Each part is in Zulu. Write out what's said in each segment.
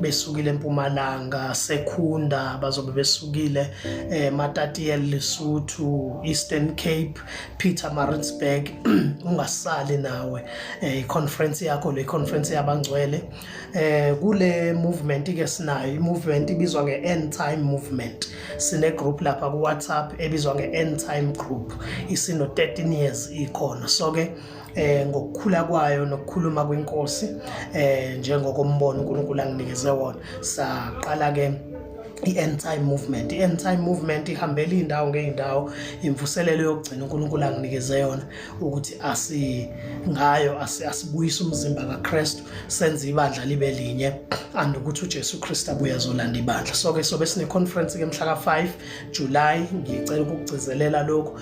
besukile eMpumalanga, Sekunda, bazobe besukile Matatiele, Lesotho, Eastern Cape, Pietermaritzburg. Ungasali nawe iconference yakho, le conference yabangcwele. Kule movement ke sinayo, i-movement ibizwa nge-End Time Movement. Sine group lapha ku WhatsApp ebizwa nge-End Time Group. Isino 13 years ikhona. So ke ngokukhula kwayo nokukhuluma kwenkosi njengokombono uNkulunkulu anginikeze wona, saqala ke i-End Time Movement. I-End Time Movement ihambela indawo ngeindawo, imvuselelo yokugcina uNkulunkulu anginikeze yona ukuthi asibuyise umzimba kaKristu, senze ibandla libe linye, and ukuthi uJesu Kristu abuye azolanda ibandla. So ke sobe sine conference ke mhla ka5 July. Ngicela ukugcizelela lokho.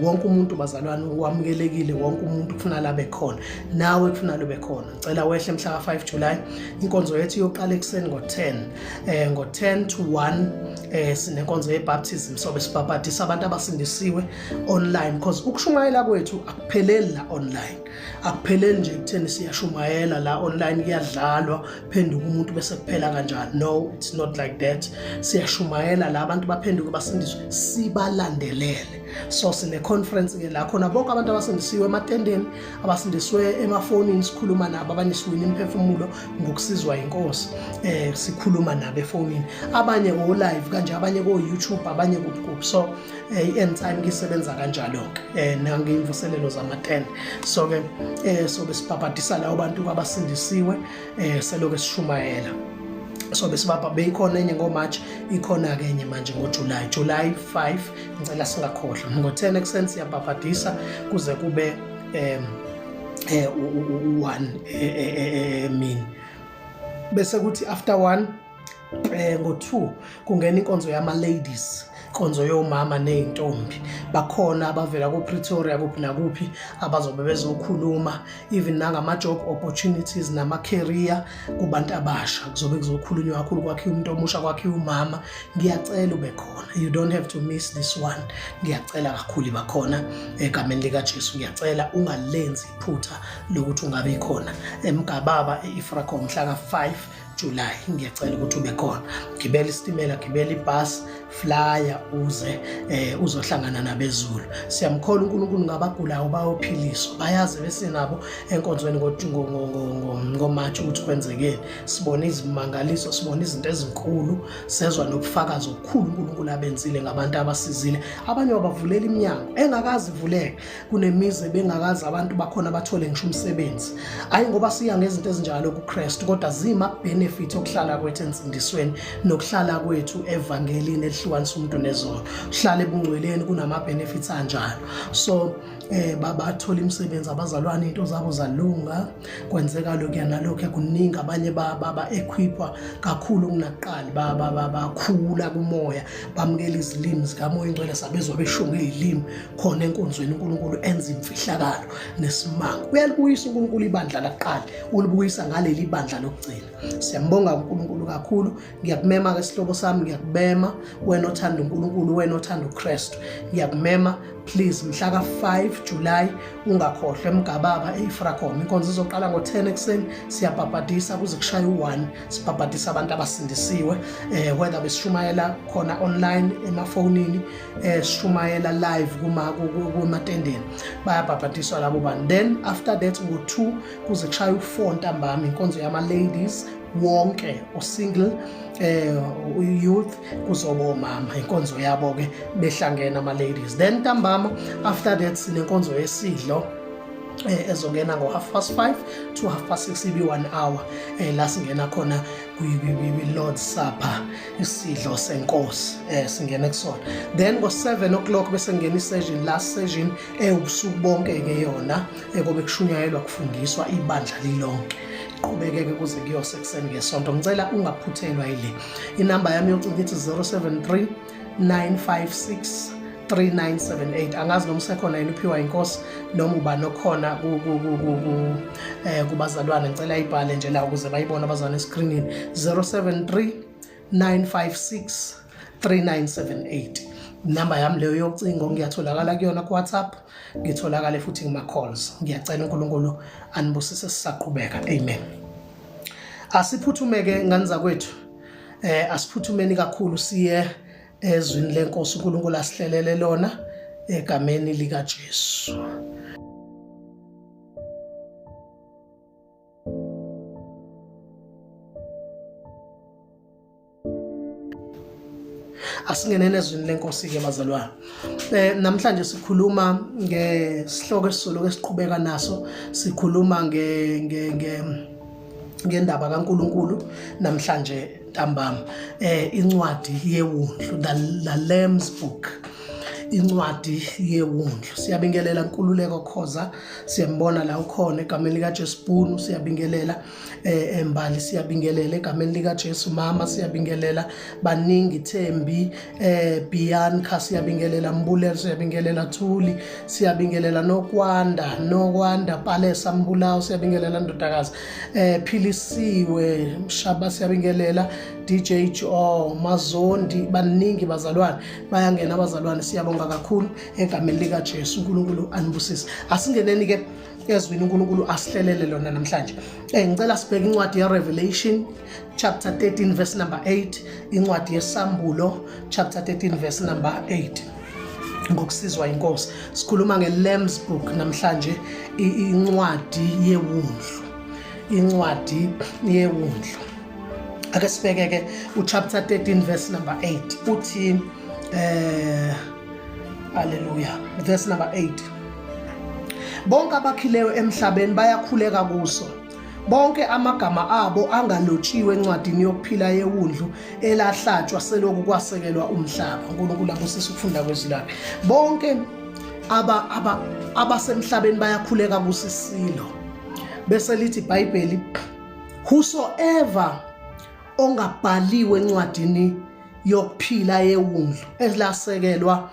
Wonke umuntu bazalwane wamukelekile, wonke umuntu kufanele abe khona, nawe kufanele ube khona. Ngicela wehle mhla ka5 July. Inkonzo yethu yoqala ekseni ngo10 to 1 sinenkonzo yebaptism. Sobe sibhabhadisa abantu abasindisiwe online, because ukushumayela kwethu akupheleli la online, akupheleli nje kutheni siyashumayela la online, kuyadlalwa phenduka umuntu bese kuphela kanjalo. No, it's not like that. Siyashumayela la abantu baphenduke basindiswe, sibalandelele. So sine conference ke la khona bonke abantu abasindisiwe ematendeni, abasindiswe emafonini, sikhuluma nabo, abanye siwina imphefumulo ngokusizwa inkosi, sikhuluma nabo efonini, abanye go live kanje, abanye go YouTube, abanye kuphi. So i-End Time kisebenza kanjalo ke nangimvuselelo zama-10. So ke sobe sibhabhadisa la abantu abasindisiwe seloke sishumayela. So besibapha beyikhona enye ngoMarch, ikhona ke enye manje ngoJuly, July 5. Ngicela singakhohlwa ngo10 ekseni siyabhabhadisa kuze kube 1 mini, bese kuthi after 1 ngo2 kungena inkonzo yama ladies, inkonzo yomama nezintombi. Bakhona abavela ku Pretoria kuphi nakuphi abazobe bezokhuluma, even nangama job opportunities nama career kubantu abasha. Kuzobe kuzokhulunywa kakhulu kwakhiwa umuntu omusha, kwakhiwa umama. Ngiyacela ube khona, you don't have to miss this one. Ngiyacela kakhulu bakhona egameni lika Jesu. Ngiyacela ungalenzi iphutha lokuthi ungabe khona eMgababa eIfracom mhla ka5 July. Ngiyacela ukuthi ube khona, gibela isitimela, gibela ibus, flyer uze uzohlangana nabezulu. Siyamkhola uNkulunkulu ngabagulayo bayophiliswa, bayazi bese nabo enkonzweni ngoMarch ukuthi kwenzekeni. Sibona izimangaliso, sibona izinto ezinkulu, sezwa nobufakazi obukhulu uNkulunkulu abenzile ngabantu abasizile. Abanye babavulela iminyango engakazi ivuleke, kunemize bengakazi abantu bakhona bathole ngisho umsebenzi. Hayi ngoba siya ngezinto ezinjalo kuKristu, kodwa zima benefit okuhlala kwethu ensindisweni nokuhlala kwethu evangelini elihlukanisa umuntu nezolo. Uhlale ebungcweleni kunama benefits anjalo. So babathola imisebenzi, abazalwane into zabo zalunga, kwenzeka lokho nalokho kuningi. Abanye baba equipwa kakhulu kunakuqala, bakhula kumoya, bamukela izilimi zikamoya ingcwele, sabezwa beshunga izilimi khona enkonzweni. uNkulunkulu enza imfihlakalo nesimanga. Uyalibuyisa uNkulunkulu ibandla laqala, ulibuyisa ngaleli bandla lokugcina. Siyambonga uNkulunkulu kakhulu. Ngiyakumema ke sihlobo sami, ngiyakubema wena othanda uNkulunkulu, wena othanda uKristu. Ngiyakumema please mhla ka5 July ungakhohlwa eMgababa eIfracom. Inkonzo izoqala ngo10 ekseni, siyabhabhadisa kuze kushaye u1. Sibhabhadisa abantu abasindisiwe, whether besishumayela khona online emafonini, sishumayela live kumatendeni, bayabhabhadiswa labo bantu. Then after that ngo2 kuze kushaye u4 ntambama inkonzo yama ladies wonke, o-single, youth, kuzoba omama inkonzo yabo ke behlangena ama-ladies. Then ntambama after that sinenkonzo yesidlo ezongena ngo5:30 to 6:30 ibe 1 hour la singena khona kwi-Lord's Supper, isidlo senkosi singena kusona. Then ngo7 o'clock bese ngena isession, last session ubusuku bonke ke yona kobe kushunyayelwa kufundiswa ibandla lilonke. Qhubekeke kuze kuyosekuseni ngesonto. Ngicela ungaphuthelwa yile. Inamba yami yocingo ithi 073 956 3978. Angazi noma sekhona yini uphiwa inkosi noma ubani okhona kubazalwane. Ngicela ibhale nje la ukuze bayibone abazalwane escreenini. 073 956 3978. Inamba yami leyo yocingo. Ngiyatholakala kuyona ku WhatsApp, ngitholakala futhi kuma calls. Ngiyacela uNkulunkulu anibusise sisaqhubeka. Amen. Asiphuthume-ke ngani zakwethu, asiphuthumeni kakhulu siye ezwini lenkosi uNkulunkulu asihlelele lona egameni likaJesu. Asingenene ezwini lenkosi-ke bazalwane. Namhlanje sikhuluma ngesihloko esizoloku esiqhubeka naso, sikhuluma ngendaba kaNkulunkulu namhlanje ntambama, incwadi yewundlu, the Lamb's Book, incwadi yewundlu. Siyabingelela Nkululeko Khoza, siyambona la ukhona egameni likaJesu Bunu, siyabingelela Mbali, siyabingelela egameni likaJesu Mama, siyabingelela baningi Thembi, Bianca, siyabingelela Mbulelo, siyabingelela Thuli, siyabingelela Nokwanda Palesa Mbulawo, siyabingelela Ndodakazi Philisiwe Mshaba, siyabingelela DJ Joe Mazondi, baningi bazalwane bayangena abazalwane, siyabonga kakhulu egameni likaJesu. uNkulunkulu anibusise. Asingeneni ke ezwini uNkulunkulu asihlelele lona namhlanje. Ngicela sibheke incwadi ya Revelation chapter 13 verse number 8, incwadi yesambulo chapter 13 verse number 8. Ngokusizwa inkosi sikhuluma ngeLamb's Book namhlanje, incwadi yewundlu, incwadi yewundlu. Ake sibheke-ke uchapter 13 verse number 8 uthi haleluya, verse number 8. Bonke abakhileyo emhlabeni bayakhuleka kuso, bonke amagama abo angalotshiwe encwadini yokuphila yewundlu elahlatshwa seloku kwasekelwa umhlaba. uNkulunkulu abusise ukufunda kwezwi lakhe. Bonke abasemhlabeni bayakhuleka kusisilo. Bese lithi iBhayibheli, whosoever ongabhaliwe encwadini yokuphila yewundlu elasekelwa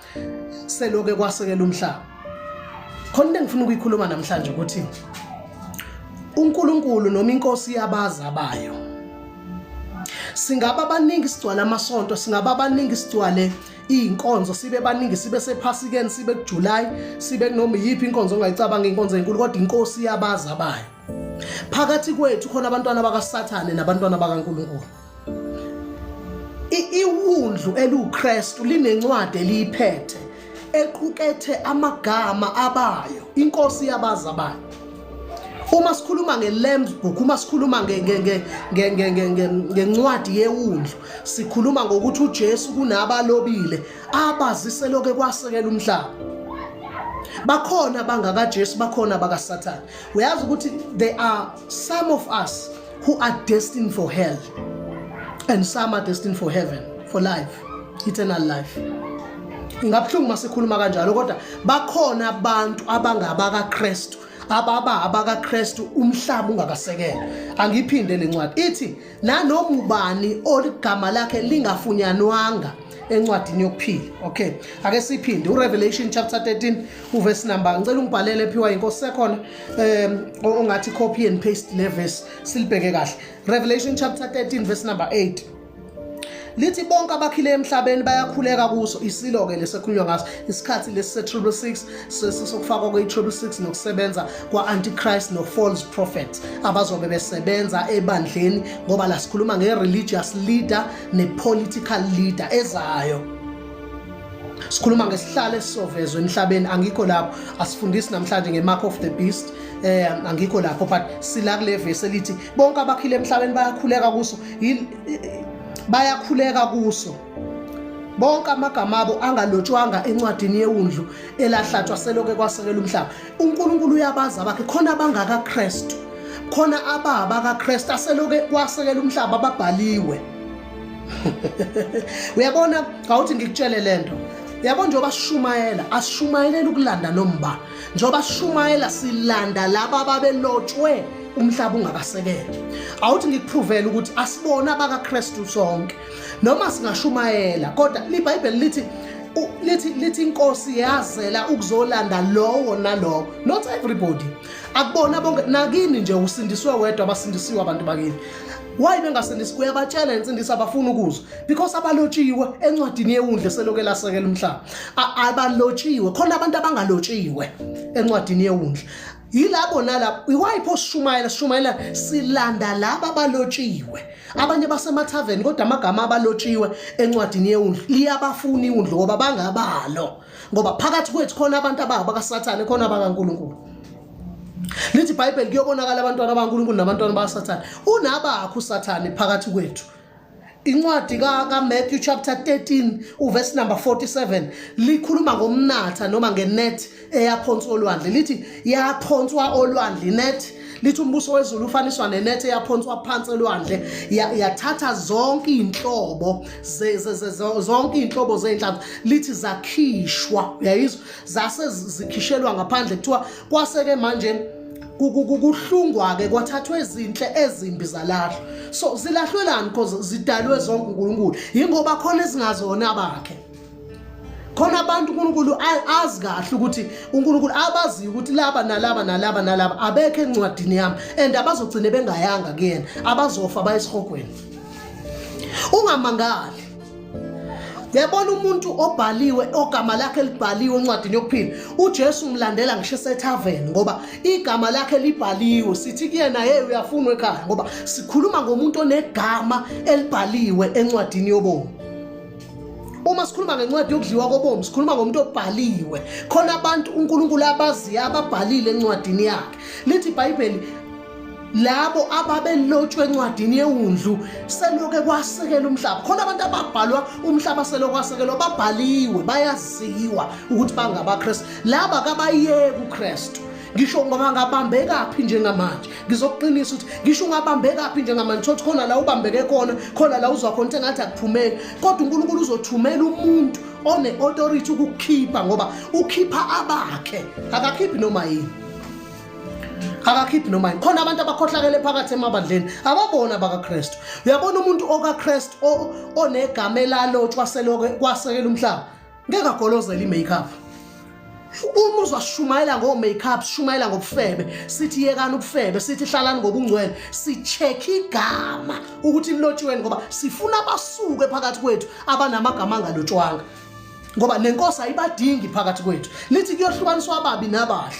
seloke kwasekela umhlaba. Khona into engifuna ukuyikhuluma namhlanje ukuthi uNkulunkulu noma inkosi yabaza bayo, singaba baningi sigcwala amasonto, singaba baningi sigcwale inkonzo, sibe baningi, sibe sephasikeni, sibe kuJuly, sibe noma yiphi inkonzo ongayicabanga inkonzo enkulu, kodwa inkosi yabaza bayo. Phakathi kwethu khona abantwana bakaSathane nabantwana bakaNkulunkulu. Iwundlu eliuKristu linencwadi eliyiphethe equkethe amagama abayo, inkosi yabaza bayo. Uma sikhuluma ngeLamb's Book, uma sikhuluma ngencwadi yewundlu, sikhuluma ngokuthi uJesu kunabalobile abazise lokho kwasekela umhlaba. Bakhona bangakaJesu, bakhona bakaSathane. Uyazi ukuthi there are some of us who are destined for hell and some are destined for heaven, for life, eternal life. Ngabhlungu masikhuluma kanjalo, kodwa bakhona abantu abangabakaKristu, abakaKristu umhlaba ungakasekela. Angiphinde lencwadi ithi nanoma ubani oligama lakhe lingafunyanwanga encwadini yokuphila. Okay, ake siphinde uRevelation chapter 13 uverse number, ngicela ungibhalele ephiwa inkosi sekhona ongathi copy and paste le verse silibheke kahle. Revelation chapter 13 verse number 8 lithi bonke abakhile emhlabeni bayakhuleka kuso. Isilo-ke lesekhulunywa ngaso isikhathi lesi se666 sokufakwa kwe666 nokusebenza kwa-antichrist no-false prophet abazobe besebenza ebandleni, ngoba la sikhuluma nge-religious leader ne-political leader ezayo. Sikhuluma ngesihlalo esizovezwa emhlabeni. Angikho lapho, asifundisi namhlanje nge-mark of the beast, angikho lapho, but sila kule verse elithi bonke abakhile emhlabeni bayakhuleka kuso, bayakhuleka kuso. Bonke amagama abo angalotshwanga encwadini yewundlu elahlatshwa seloke kwasekela umhlaba. uNkulunkulu uyabaza bakhe, khona abangakaKristu, khona abakaKristu aseloke kwasekela umhlaba ababhaliwe. Uyabona, awuthi ngikutshele lento. Yabona njoba sishumayela, asishumayeleli ukulanda nomba. Njoba sishumayela silanda laba ababelotshwe umhlaba ungakasekela. Awuthi ngikupruvele ukuthi asibona abakaKristu sonke noma singashumayela, kodwa iBhayibheli lithi inkosi yazela ukuzolanda lowo nalowo. Not everybody, akubona bonke. Nakini nje usindiswe wedwa, abasindisiwe abantu bakini. Why bengasindisi? Uyabatshela insindisi abafuna ukuzwa, because abalotshiwe encwadini yewundlu seloke lasekela umhlaba. Abalotshiwe, khona abantu abangalotshiwe encwadini yewundlu. yilabo nalabo. Iwayipho sishumayela silanda laba abalotshiwe. Abanye basemathaveni kodwa amagama abalotshiwe encwadini yeWundlu liyabafuna iWundlu ngoba bangabalo. Ngoba phakathi kwethu khona abantu abakaSathane khona abakaNkulunkulu. Lithi iBhayibheli kuyobonakala abantwana bakaNkulunkulu nabantwana bakaSathane. Unabakho uSathane phakathi kwethu. Incwadi kaMatthew chapter 13 uverse number 47 likhuluma ngomnatha noma ngenet eyaphonswa olwandle. Lithi yaphonswa olwandle net. Lithi umbuso wezulu ufaniswa nenet eyaphonswa phansi olwandle yathatha zonke inhlobo zonke inhlobo zeinhlanzi. Lithi zakhishwa, uyayizwa, zase zikhishelwa ngaphandle kuthiwa kwaseke manje kuhlungwa ke kwathathwe izinhle ezimbi zalahlwa. So zilahlwelani because zidalwe zonke uNkulunkulu. Yingoba khona ezingazona bakhe. Khona abantu uNkulunkulu azi kahle ukuthi uNkulunkulu abazi ukuthi laba nalaba abekho encwadini yami and abazogcina bengayanga kuyena, abazofa bayesihogweni. Ungamangali. Uyabona umuntu obhaliwe ogama lakhe libhaliwe encwadini yokuphila. uJesu umlandela ngisho esethaveni ngoba igama lakhe libhaliwe. Sithi kuyena hey uyafunwa ekhaya ngoba sikhuluma ngomuntu onegama elibhaliwe encwadini yobomi. Uma sikhuluma ngencwadi yokudliwa kobomi sikhuluma ngomuntu obhaliwe. Khona abantu uNkulunkulu abazi ababhalile encwadini yakhe. Lithi iBhayibheli labo ababelotshwe encwadini yeWundlu seloke kwasekela umhlaba. Khona abantu ababhalwa umhlaba seloke kwasekelwa babhaliwe bayaziwa ukuthi bangabaKristu. Laba kabayeke uKristu. Ngisho ngoba ngabambeka phi njengamanje. Ngizokuqinisa ukuthi ngisho ungabambeka phi njengamanje. Thothi khona la ubambeke khona la uzwa khona engathi akuphumeli. Kodwa uNkulunkulu uzothumela umuntu one authority ukukhipha ngoba ukhipha abakhe. Akakhiphi noma yini. Akakhiphi noma yini. Khona abantu abakhohlakele phakathi emabandleni ababona bakaKristu. Uyabona umuntu okaKristu onegama elalotshwa seloke kwasekela umhlaba ngeke agolozele imakeup. Uma uzashumayela ngo-makeup, shumayela ngobufebe, sithi yekani ubufebe, sithi hlalani ngobungcwele, si-check igama ukuthi lilotshiweni ngoba sifuna abasuke phakathi kwethu abanamagama angalotshwanga. Ngoba nenkosi ayibadingi phakathi kwethu. Lithi kuyohlukaniswa ababi nabahle.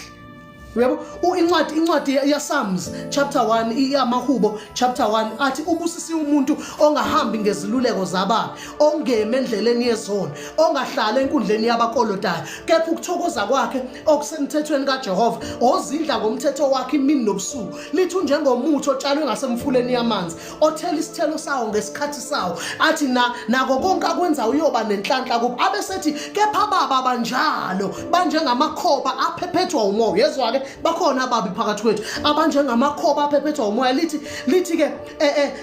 Uyabo incwadi yaPsalms chapter 1 iyamahubo chapter 1 athi ubusisiwe umuntu ongahambi ngeziluleko zababi, ongeme endleleni yezono, ongahlala enkundleni yabakolodayo, kepha ukuthokoza kwakhe okusemthethweni kaJehova, ozidla ngomthetho wakhe imini nobusuku. Lithi njengomuthi otshalwe ngasemfuleni yamanzi, othela isithelo sawo ngesikhathi sawo, athi nako konke akwenza uyoba nenhlanhla kubo. Abesethi kepha baba banjalo banjengamakhoba aphephethwa umoya. Yezwa ke bakhona ababi phakathi kwethu abanjengamakhoba aphephethwa umoya. Lithi ke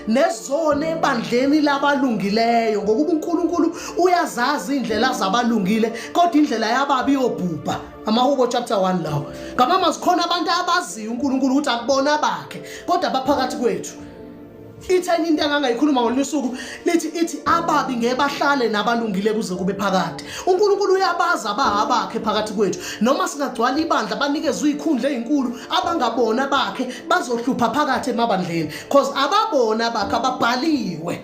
nezone ebandleni labalungileyo ngokuba uNkulunkulu uyazazi indlela zabalungile kodwa indlela yababi yobhubha. Amahubo chapter 1 lawo. Ngamama zikhona abantu abaziyo uNkulunkulu ukuthi akubona bakhe kodwa baphakathi kwethu. Itheni into engangayikhuluma ngolusuku ithi ababi ngeke bahlale nabalungile kuze kube phakade. uNkulunkulu uyabaza abakhe phakathi kwethu. Noma singagcwala ibandla banikezwe izikhundla ezinkulu abangabona bakhe bazohlupha phakathi emabandleni because ababona bakhe ababhaliwe.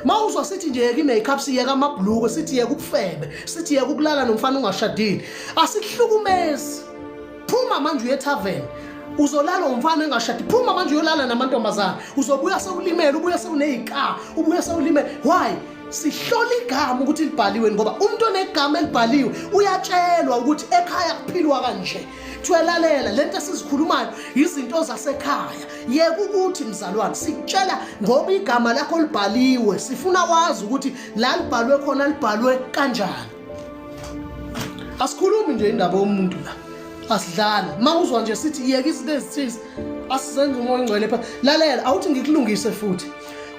Mawuzwa sithi nje yeke imakeup, siyeka amabhluku, sithi yeke ubufebe, sithi yeke ukulala nomfana ongashadile, asikuhlukumezi. Phuma manje uye ethaveni, uzolala umfana engashadi. Phuma manje uyolala namantombazana, uzobuya sewulimele, ubuya sewunezika, ubuya sewulimele. Why? Sihlola igama ukuthi libhaliwe ngoba umuntu onegama elibhaliwe uyatshelwa ukuthi ekhaya kuphilwa kanje. Thwelalela lento esizikhulumayo izinto zasekhaya. Yeke ukuthi mzalwane sikutshela ngoba igama lakho libhaliwe, sifuna wazi ukuthi la libhalwe khona libhalwe kanjani. Asikhulumi nje indaba yomuntu la, asidlala. Mawuzwa nje sithi yeke izinto ezithize asizenze umoya ongcwele pha. Lalela awuthi ngikulungise futhi.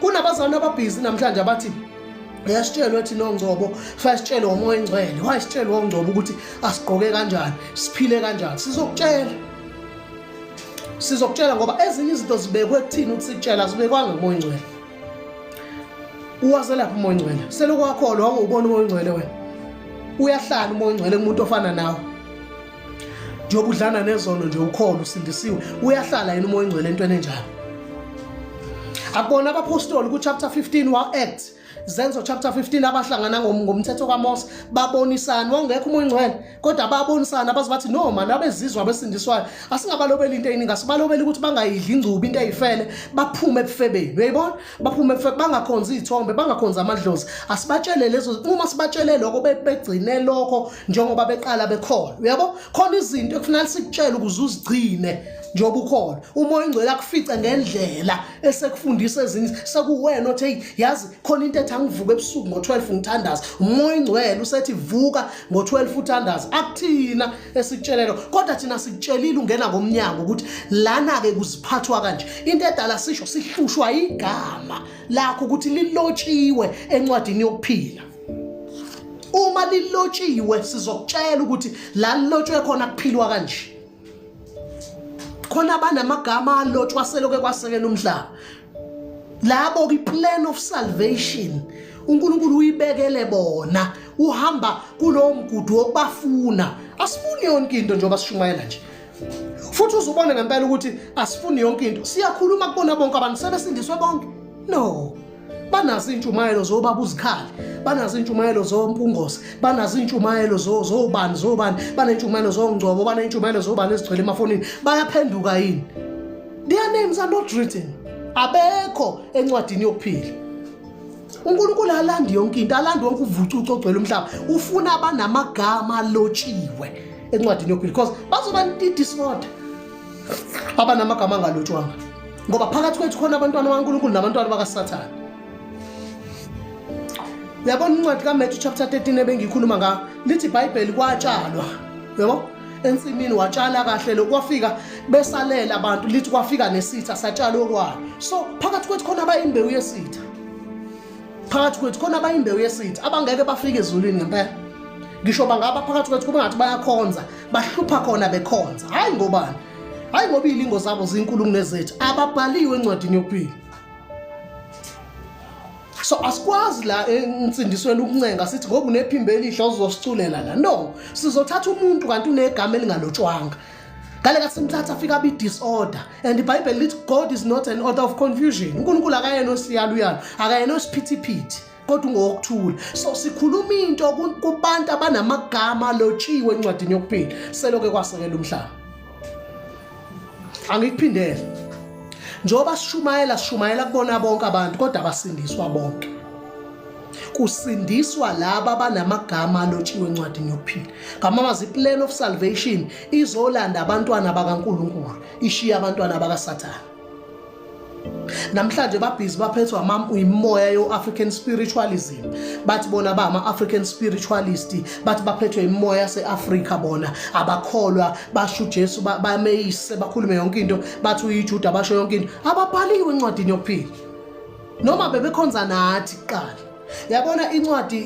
Kunabazana ababhizi namhlanje abathi yasitshelwe ethi noNgcobo fasitshelwe umoya ongcwele. Wasitshelwe uNgcobo ukuthi asigqoke kanjani, siphile kanjani. Sizokutshela ngoba ezinye izinto zibekwe kuthini ukuthi sitshela zibekwanga umoya ongcwele. Uwaze lapha umoya ongcwele. Seloko wakholwa ubona umoya ongcwele wena. Uyahlala umoya ongcwele kumuntu ofana nawe. Njengoba udlana nezono nje ukholo usindisiwe, uyahlala yena umoya ongcwele entweni enjalo. Akubona abapostoli ku chapter 15 wa Acts Zenzo chapter 15 abahlangana ngomthetho kaMose babonisana wangekho umoya ngcwele kodwa babonisana baze bathi no man abezizwa abesindiswayo asingabalobeli into eyiningi asibalobeli ukuthi bangayidli ingcubi into eyifele baphume ebufebeni uyayibona baphume ebufebeni bangakhonza izithombe bangakhonza amadlozi asibatshele lezo uma sibatshele lokho begcine lokho njengoba beqala bekhola uyabo khona izinto ekufanele sikutshele ukuze uzigcine njoba ukhona umoya ngcwele akufica ngendlela esekufundisa ezinye sekuwena othi hey yazi khona into ethi angivuka ebusuku ngo12 ngithandaza umoya ngcwele usethi vuka ngo12 uthandaza akuthina esikutsheleyo kodwa thina sikutshelile ungena ngomnyango ukuthi lana ke kuziphathwa kanje into edala sisho sihlushwa igama lakho ukuthi lilotshiwe encwadini yokuphila uma lilotshiwe sizokutshela ukuthi la lilotshwe khona kuphilwa kanje khona banamagama alotshwa seloke kwasekela umhlaba labo ki plan of salvation uNkulunkulu uyibekele bona uhamba kulowo mgudu wokubafuna asifuni yonke into njengoba sishumayela nje futhi uzubona ngempela ukuthi asifuni yonke into siyakhuluma kubona bonke abantu sebesindiswe bonke no banazo intshumayelo zobaba uzikhali banazo intshumayelo zompungose banazo intshumayelo zobani banentshumayelo zongcobo banentshumayelo zobani ezigcwele emafonini bayaphenduka yini their names are not written abekho encwadini yokuphila uNkulunkulu alandi yonke into alandi wonke uvucuco ogcwele umhlaba ufuna abanamagama alotshiwe encwadini yokuphila because bazoba disorder abanamagama angalotshwanga ngoba phakathi kwethu khona abantwana bakaNkulunkulu nabantwana bakaSathane uyabona incwadi kaMatthew chapter 13 ebengikhuluma ngayo lithi iBhayibheli kwatshalwa yabo ensimini watshala kahle lokwafika besalela abantu lithi kwafika nesitha satshala okwayo so phakathi kwethu khona abayimbewu yesitha phakathi kwethu khona abayimbewu yesitha abangeke bafike ezulwini ngempela ngisho bangaba phakathi kwethu kuba ngathi bayakhonza bahlupha khona bekhonza hayi ngobani hayi ngoba ilingo zabo zinkulu kunezethu ababhaliwe encwadini yokuphila so asikwazi la insindisweni ukuncenga sithi ngoba unephimbo elihle uzosiculela la no sizothatha umuntu kanti unegama elingalotshwanga ngale kasimthatha afika abi disorder and iBhayibheli lithi God is not an author of confusion uNkulunkulu akayena osiyaluyalo akayena osiphithiphithi kodwa ungokuthula so sikhuluma into kubantu abanamagama alotshiwe encwadini yokuphila seloke kwasekela umhlaba angikuphindele njoba sishumayela kubona bonke abantu kodwa abasindiswa bonke kusindiswa laba abanamagama alotshiwe encwadini yokuphila ngamamazi plan of salvation izolanda abantwana bakaNkulunkulu ishiya abantwana bakaSathane namhlanje babhizi baphethwe imoya yo-African spiritualism bathi bona bama-African spiritualist bathi baphethwe imoya yase-Afrika bona abakholwa basho uJesu bameyise bakhulume yonke into bathi uyiJuda basho yonke into ababhaliwe encwadini yokuphila noma bebekhonza nathi kuqala yabona incwadi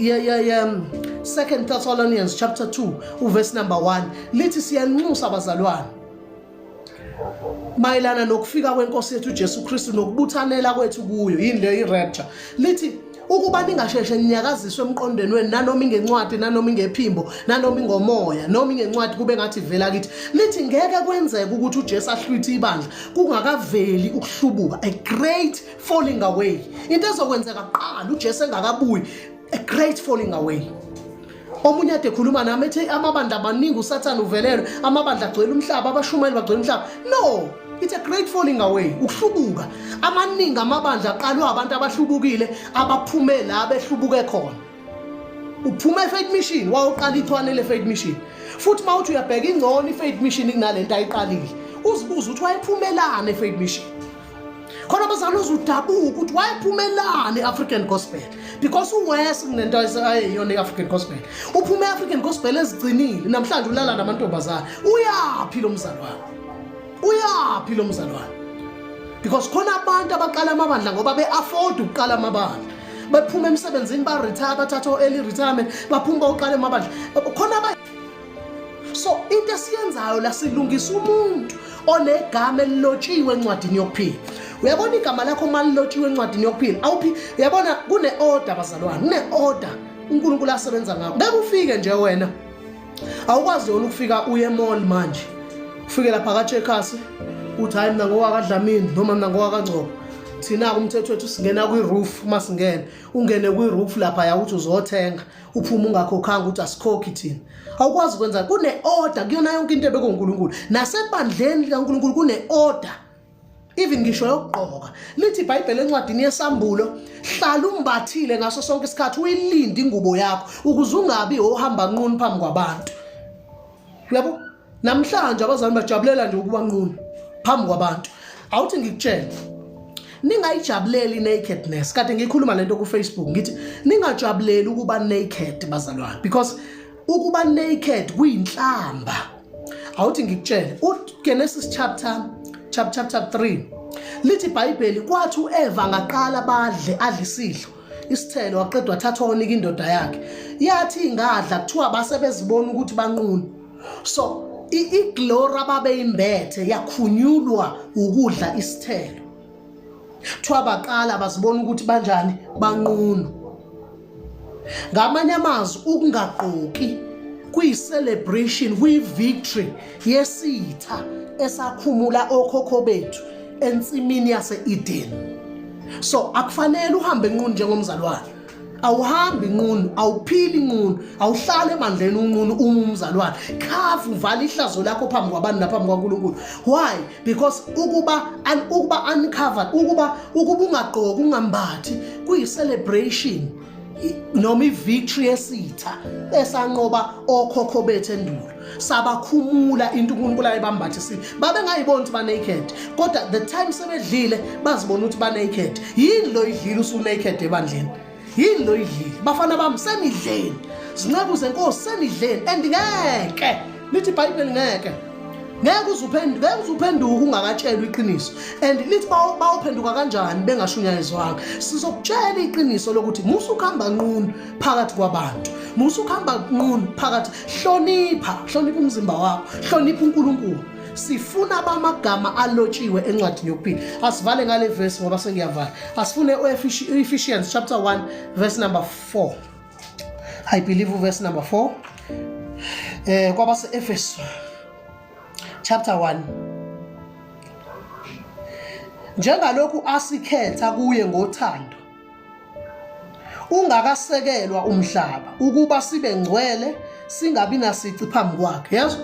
Second Thessalonians chapter 2 uverse number 1 lithi siyanxusa abazalwane mayelana nokufika kwenkosi yethu uJesu Kristu nokubuthanela kwethu kuyo yini le irapture lithi ukuba ningasheshe ninyakaziswe emqondweni wenu nanoma ingencwadi nanoma ingephimbo nanoma ingomoya noma ingencwadi kube ngathi vela kithi lithi ngeke kwenzeke ukuthi uJesu ahlwithe ibandla kungakaveli ukuhlubuka a great falling away into ezokwenzeka kuqala uJesu engakabuyi a great falling away omunye ade khuluma nami ethi amabandla amaningi uSathane uvelelwe amabandla agcwele umhlaba abashumeli bagcwele umhlaba no it's a great falling away ukuhlubuka amaningi amabandla aqalwa abantu abahlubukile abaphume la behlubuke khona uphuma eFaith Mission wawuqala ithwane leFaith Mission futhi mawuthi uyabheka ingcono iFaith Mission kunalento ayiqalile uzibuza ukuthi wayephumelana eFaith Mission khona abazalwane uzudabuka ukuthi wayephumelana eAfrican Gospel because uwese kunento ayiyona eAfrican Gospel uphume eAfrican Gospel ezigcinile namhlanje ulala namantombazana uyaphila lo mzalwane because khona abantu abaqala amabandla ngoba beafford ukuqala amabandla bephuma emsebenzini ba retire bathatha early retirement baphuma uqala amabandla khona so into esiyenzayo la silungisa umuntu onegama elilotshiwe encwadini yokuphila uyabona igama lakho malilotshiwe encwadini yokuphila awuphi uyabona kune order bazalwane kune order uNkulunkulu asebenza ngakho ngeke ufike nje wena awukwazi yona ukufika uye mall manje ufike lapha kaCheckers uthi hayi mina ngowakadlamini noma mina ngowakaNgcobo thina umthetho wethu singena kwi-roof masingena ungene kwi-roof lapha ya uthi uzothenga uphuma ungakhokhanga ukuthi asikhokhi thina awukwazi ukwenza kune-order kuyona yonke into ebekwe uNkulunkulu nasebandleni likaNkulunkulu kune-order even ngisho yokugqoka lithi iBhayibheli encwadini yesambulo hlala umbathile ngaso sonke isikhathi uyilinde ingubo yakho ukuze ungabi ohamba nqunu phambi kwabantu yabo namhlanje abazali bajabulela nje ukuba nqunu phambi kwabantu awuthi ngikutshela ningayijabuleli nakedness kade ngikhuluma lento ku Facebook ngithi ningajabuleli ukuba naked bazalwane because ukuba naked kuyinhlamba awuthi ngikutshela uGenesis chapter 3 lithi iBhayibheli kwathi uEva ngaqala adle isidlo isithelo waqedwa wathatha onika indoda yakhe yathi ingadla kuthiwa basebezibona ukuthi banqunu so iglory ababeyimbethe yakhunyulwa ukudla isithelo kuthiwa baqala bazibona ukuthi banjani banqunu ngamanye amazwi ukungaqoki kuyi-celebration kuyi-victory yesitha esakhumula okhokho bethu ensimini yase-Eden so akufanele uhambe nqunu njengomzalwane awuhambi nqunu awuphili nqunu awuhlale emandleni unqunu umzalwane khafu vala ihlazo lakho phambi kwabantu naphambi kwaNkulunkulu why because ukuba uncovered ukuba ungaqoki ungambathi kuyi-celebration noma i-victory yesitha esanqoba okhokho bethu endulo sabakhumula into uNkulunkulu ayebambathisile babengayiboni ukuthi ba-naked kodwa the time sebedlile bazibona ukuthi ba-naked yini lo idlile usu-naked ebandleni yini lo idlile bafana bami senidleni zinceku zenkosi senidleni and ngeke lithi iBhayibheli ngeke uzuphenduka ungakatshelwa iqiniso and lithi bawuphenduka kanjani bengashunyayezwanga sizokutshela iqiniso lokuthi musukhamba nqunu phakathi kwabantu musukhamba nqunu phakathi hlonipha umzimba wakho hlonipha uNkulunkulu sifuna bamagama alotshiwe encwadini yokuphila asivale ngale verse ngoba sengiyavala asifune Ephesians chapter 1 verse number 4 I believe verse number 4 kwabase Efeso chapter 1 njengalokhu asikhetha kuye ngothando ungakasekelwa umhlaba ukuba sibe ngcwele singabi nasici phambi kwakhe yes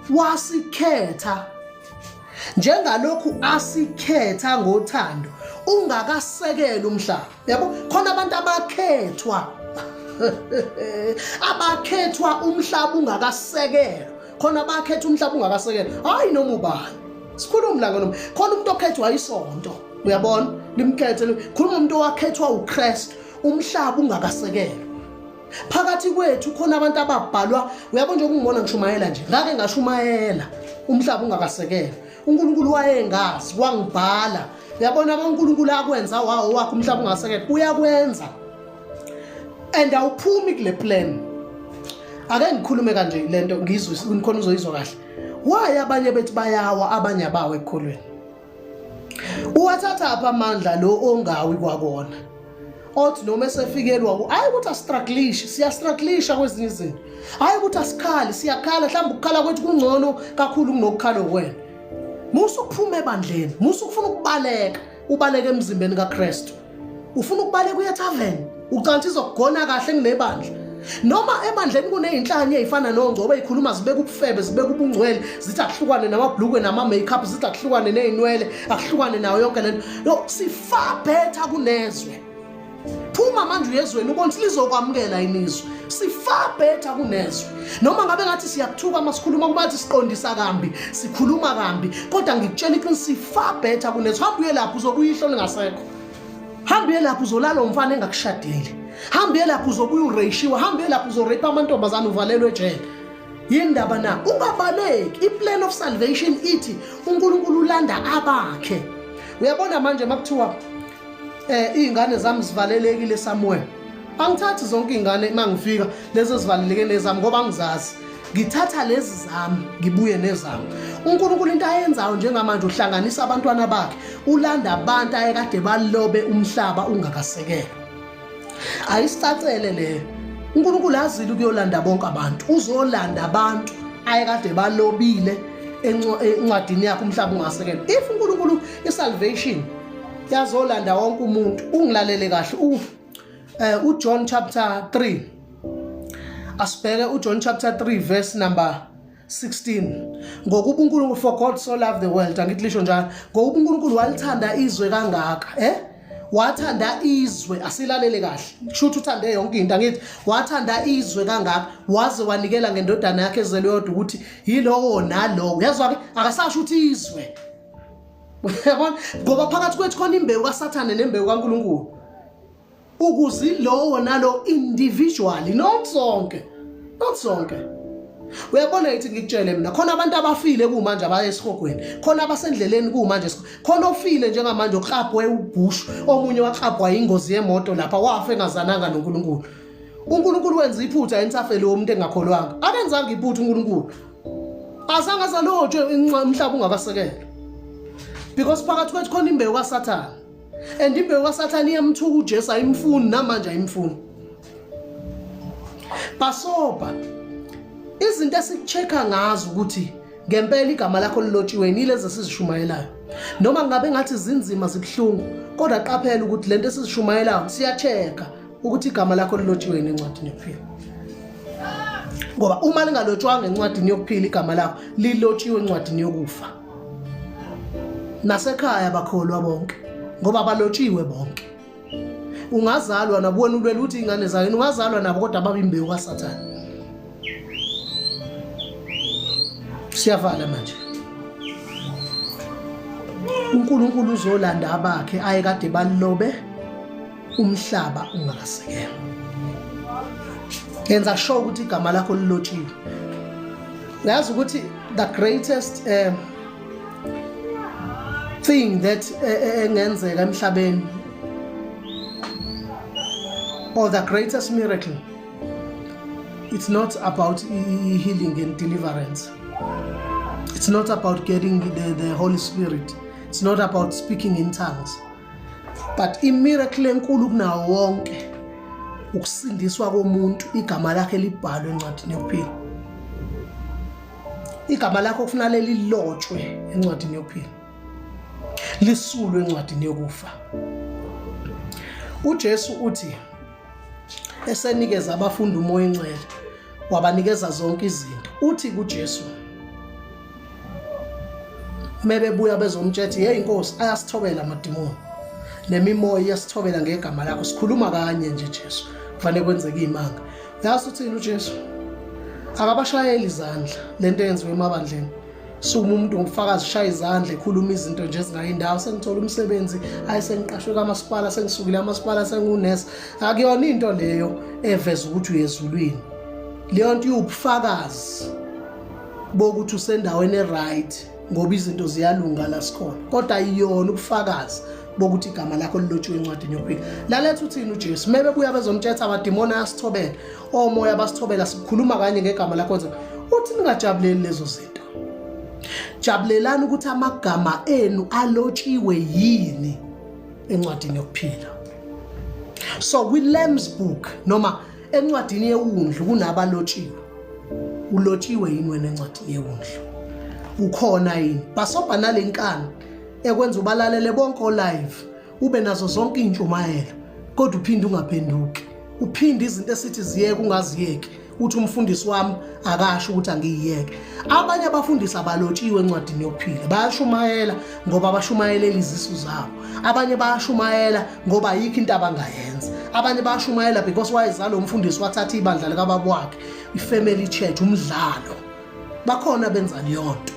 wasikhetha njengalokhu asikhetha ngothando ungakasekela umhlaba yabo khona abantu abakhethwa umhlaba ungakasekelwa khona bakhetha umhlaba ungakasekela hayi noma ubani sikhuluma la noma khona umuntu okhethwa isonto uyabona limkhethe khuluma umuntu owakhethwa uChrist umhlaba ungakasekela phakathi kwethu khona abantu ababhalwa uyabona nje ukungibona ngishumayela nje ngake ngashumayela umhlaba ungakasekela uNkulunkulu wayengazi wangibhala uyabona uNkulunkulu akwenza wawo wakhe umhlaba ungasekela uyakwenza and awuphumi kule plan ake ngikhulume kanje lento ngizwe unikhona uzoyizwa kahle why abanye bethu bayawa abanye abawe ekholweni uwathatha apha amandla lo ongawi kwakona othi noma esefikelwa hayi ukuthi astrugglisha siyastrugglisha kwezinye izinto hayi ukuthi asikhali siyakhala mhlawumbe ukukhala kwethu kungcono kakhulu kunokukhala kwena musu kuphuma ebandleni musu kufuna ukubaleka ubaleke emzimbeni kaKristu ufuna ukubaleka uya tavern ucanthi izokugona kahle nginebandla noma ebandleni kuneyinhlanye ezifana nongcobo ezikhuluma zibeka ubufebe zibeka ubungcwele zithi akuhlukane namabhlukwe nama makeup zithi akuhlukane nezinwele akuhlukane nayo yonke lento no sifa better kunezwe phuma manje uyezweni ubona ukuthi lizokwamukela inizwe sifa better kunezwe noma ngabe ngathi siyakuthuka masikhuluma kubathi siqondisa kambi sikhuluma kambi kodwa ngikutshela ukuthi sifa better kunezwe hamba uye lapho uzobuyihlo lingasekho hamba uye lapho uzolala umfana engakushadile hamba uye lapho uzobuya ureshiwa hamba uye lapho uzorape amantombazana uvalelwe ejele yindaba na ungabaleki iplan of salvation ithi uNkulunkulu ulanda abakhe uyabona manje makuthiwa izingane zami zivalelekile Samuel angithathi zonke izingane mangifika lezo zivaleleke nezami ngoba ngizazi ngithatha lezi zami ngibuye nezami uNkulunkulu into ayenzayo njengamanje uhlanganisa abantwana bakhe ulanda abantu ayekade balobe umhlaba ungakasekelwa ayisicacele le uNkulunkulu azile ukuyolanda bonke abantu uzolanda abantu ayekade balobile encwadini yakhe umhlaba ungasekelwa if uNkulunkulu isalvation yazolanda wonke umuntu. Ungilalele kahle uJohn chapter 3. Asibheke uJohn chapter 3 verse number 16. Ngokuba uNkulunkulu, for God so loved the world, angithi lisho njalo, ngokuba uNkulunkulu walithanda izwe kangaka, wathanda izwe, asilalele kahle, kushuthi uthande yonke into, angithi wathanda izwe kangaka waze wanikela ngendodana yakhe ezelwe yodwa ukuthi yilowo nalowo. Yazwa ke, akasasho ukuthi izwe. Yabona, ngoba phakathi kwethu khona imbewu kaSathane nembewu kaNkulunkulu, ukuze lowo nalo individually, not sonke. Uyabona yithi ngikutshele mina, khona abantu abafile kumanje abaya esihogweni, khona abasendleleni kumanje, khona ofile njengamanje oklabwe ubushu, omunye waqabwa ingozi yemoto lapha wafa engazananga noNkulunkulu. uNkulunkulu wenza iphutha entsafele womuntu engakholwanga. Akenzanga iphutha uNkulunkulu, azange azalotshwe umhlaba ungakasekela, because phakathi kwethu khona imbewu kaSathane, and imbewu kaSathane iyamthuka uJesu, ayimfuni namanje ayimfuni. Basoba izinto esikuchecka ngazo ukuthi ngempela igama lakho lilotshiwe yilezi esizishumayelayo, noma ngabe ngathi zinzima zibhlungu, kodwa qaphela ukuthi lento esizishumayelayo siyachecka ukuthi igama lakho lilotshiwe encwadini yokuphila. Ngoba uma lingalotshwanga encwadini yokuphila igama lakho lilotshiwe encwadini yokufa. Nasekhaya bakholwa bonke, ngoba balotshiwe bonke. Ungazalwa nabona ulwela ukuthi ingane zayo, ungazalwa nabo kodwa babimbewu kaSathane. Siyavala manje. uNkulunkulu uzolanda abakhe ayekade balobe umhlaba ungakasekela. Yenza sure ukuthi igama lakho lilotshiwe. Uyazi ukuthi the greatest thing that engenzeka emhlabeni, or the greatest miracle, it's not about healing and deliverance. It's not about getting the Holy Spirit. It's not about speaking in tongues. But imiracle enkulu kunawo wonke ukusindiswa komuntu, igama lakhe libhalwe encwadini yokuphila. Igama lakho kufanele lilotshwe encwadini yokuphila, lisulwe encwadini yokufa. uJesu uthi esenikeza abafundi umoya engcwele, wabanikeza zonke izinto. Uthi kuJesu mebebuya bezomtshethi, hey Nkosi, ayasithobela amadimoni nemimoya iyasithobela ngegama lakho, sikhuluma kanye nje Jesu, kufanele kwenzeke imanga. Yazi uthini uJesu? Akabashayeli izandla lento eyenziwe emabandleni. Suma umuntu ngofakazi shaya izandla ekhuluma izinto nje ezingayindawo, sengithola umsebenzi, ayisengiqashwe kaMasipala, sengisukile kaMasipala, sengunesi. Akuyona into leyo eveza ukuthi uyezulwini. Leyo nto iwubufakazi bokuthi usendaweni eright, ngoba izinto ziyalunga la sikhona, kodwa iyona ubufakazi bokuthi igama lakho lilotshiwe encwadini yokuphila. Lalethu uthini uJesu? Mebebuya bezomtshetha amadimoni ayasithobela, omoya basithobela, sikhuluma kanye ngegama lakho. Uthi ningajabuleli lezo zinto, jabulelani ukuthi amagama enu alotshiwe yini encwadini yokuphila. So Lamb's book, noma encwadini yewundlu kunabalotshiwe. Ulotshiwe yini wena encwadini yewundlu? Ukhona yini? Basobha nalenkani ekwenza ubalalele bonke live, ube nazo zonke intshumayelo, kodwa uphinde ungaphenduki. Uphinde izinto esithi ziyeke ungaziyeki, uthi umfundisi wami akasho ukuthi angiyeke. Abanye abafundisi abalotshiwe encwadini yokuphila, bayashumayela ngoba bashumayelela izisu zabo. Abanye bayashumayela ngoba ayikho into abangayenza. Abanye bayashumayela because wayezalo umfundisi wathatha ibandla likababa wakhe, ifamily church, umdlalo. Bakhona benza leyonto,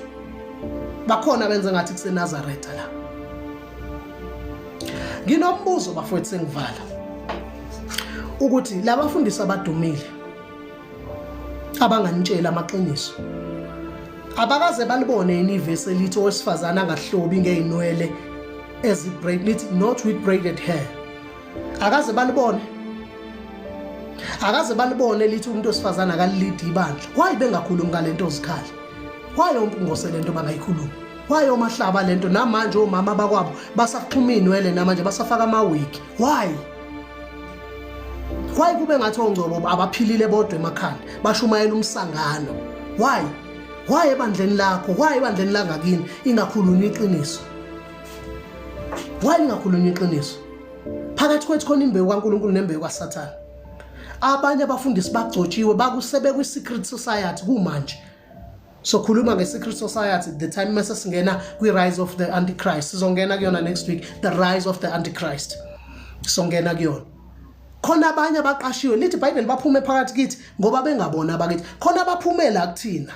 bakhona benza ngathi kuseNazaretha la. Nginombuzo bafowethu sengivala ukuthi labafundisi abadumile abanganitshela amaqiniso, abakaze balibone yini ivesi elithi owesifazana angahlobi ngeinwele ezi-braid, lithi not with braided hair? Akaze balibone? Akaze balibone lithi umuntu wesifazana akalilidi ibandla? Why bengakhulumi ngalento ozikhali? Why umpungose lento bangayikhulumi? Why omahlaba lento namanje omama bakwabo basaxhuma inwele namanje basafaka amawigi? Why kube ngathi ongcobo abaphilile bodwa emakhanda bashumayela umsangano? Why ebandleni lakho, why ebandleni langakini ingakhulumi iqiniso? Why lingakhulunywa iqiniso? Phakathi kwethu khona imbewu kaNkulunkulu nembewu kaSathane. Abanye abafundisi bagcotshiwe bakusebe kwi-secret society kumanje. So khuluma nge-secret society the time mase singena kwi-rise of the antichrist. Sizongena kuyona next week, the rise of the antichrist. Songena kuyona. Khona abanye abaqashiwe lithi iBhayibheli baphume phakathi kithi ngoba bengabona abakithi. Khona abaphumela kuthina.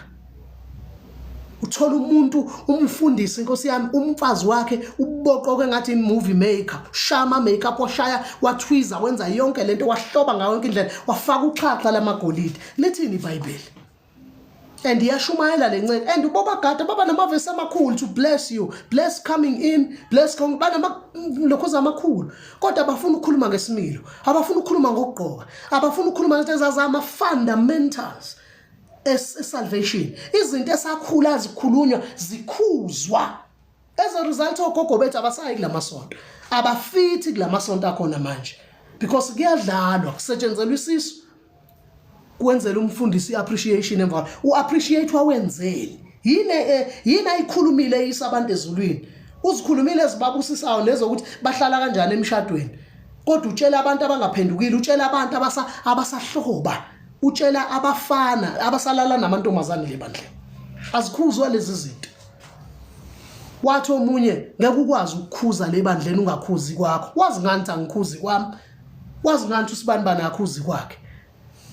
Uthola umuntu umfundisi inkosi yami umfazi wakhe uboqoke ngathi movie maker, shama makeup washaya wathwiza wenza yonke lento wahloba ngayo yonke indlela wafaka uxhaxha lamagolide. Lithini iBhayibheli? And yashumayela lenceke and uboba gada baba namavesi amakhulu to bless you, bless coming in, bless going bana lokhoza amakhulu. Kodwa abafuna ukukhuluma ngesimilo, abafuna ukukhuluma ngokugqoka, abafuna ukukhuluma ngezinto ezazama fundamentals salvation. Izinto esakhula zikhulunywa zikhuzwa. As a result ogogo bethu abasayi kulamasonto. Abafithi kulamasonto akhona manje. Because kuyadlalwa kusetshenzelwa isisu. Kwenzela umfundisi appreciation emva. U-appreciate wawenzeli. Yini ayikhulumile isabantu ezulwini. Uzikhulumile ezibabusisayo lezokuthi bahlala kanjani emshadweni. Kodwa utshela abantu abangaphendukile, utshela abantu abasahloba. Utshela abafana abasalala namantombazane lebandla. Azikhuzwa lezi zinto. Wathi omunye ngeke ukwazi ukukhuza lebandleni ungakhuzi kwakho. Wazi ngani angikhuzi kwami? Wazi ngani usibani bana akhuzi kwakhe?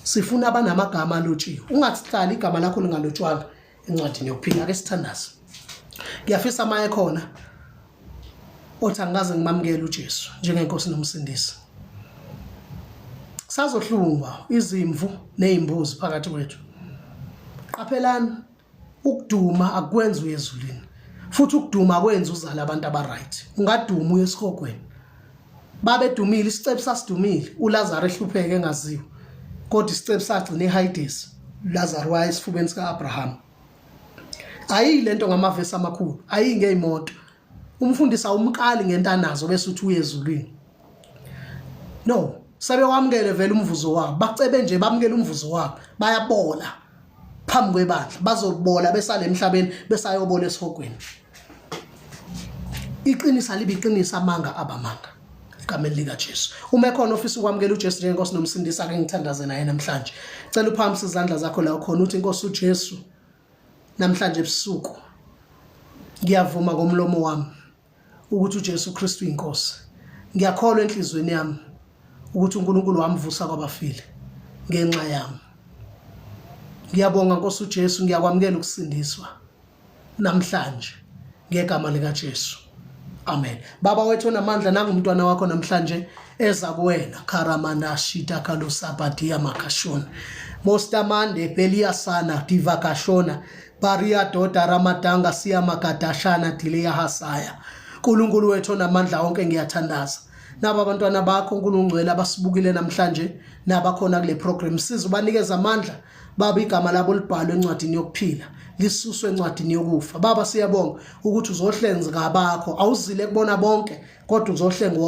Sifuna abanamagama alotshiwe. Ungatsihlali igama lakho lingalotshwanga encwadini yokuphila ke sithandaze. Ngiyafisa maye khona othi angaze ngimamukele uJesu njengenkosi nomsindisi. Sazohlungwa izimvu nezimbuzi phakathi kwethu. Qaphelani ukuduma akwenzi uyezulwini. Futhi ukuduma kwenza uzala abantu abaright. Ungaduma uyesihogweni. Babedumile isicebu sasidumile uLazarus ehlupheke engaziwa. Kodwa isicebu sagcina eHades. Lazarus wayesifubeni sikaAbraham. Ayilento ngamavesi amakhulu, ayingeyimoto. Umfundisi awumqali ngentanazo bese uthi uyezulwini. No, sebewamukele vele umvuzo wabo. Bacebe nje bamukele umvuzo wabo. Bayabola phambi kwebandla, bazobola besale emhlabeni besayobola esihogweni. Iqinisa libi iqinisa amanga abamanga. Igameni lika Jesu. Uma ekhona ofisa ukwamukela uJesu njengenkosi nomsindisi ake ngithandaze naye namhlanje. Cela uphakamisa izandla zakho la ukhona uthi inkosi uJesu namhlanje ebusuku ngiyavuma ngomlomo wami ukuthi uJesu Kristu inkosi. Ngiyakholwa enhlizweni yami ukuthi uNkulunkulu wamvusa kwabafile ngenxa yami. Ngiyabonga Nkosi uJesu, ngiyakwamukela ukusindiswa namhlanje ngegama lika Jesu. Amen. Baba wethu onamandla nangumntwana wakho namhlanje eza kuwena karamana shita kalosabadia makashona. Mostamande belia sana divakashona baria doda ramadanga siya makadashana dileya hasaya. Nkulunkulu wethu onamandla wonke ngiyathandaza. Naba abantwana bakho uNkulunkulu abasibukile namhlanje nabakhona kule program sizobanikeza amandla baba igama labo libhalwe encwadini yokuphila lisuswe encwadini yokufa. Baba siyabonga ukuthi uzohlenga ngabakho awuzile kubona bonke kodwa uzohlenga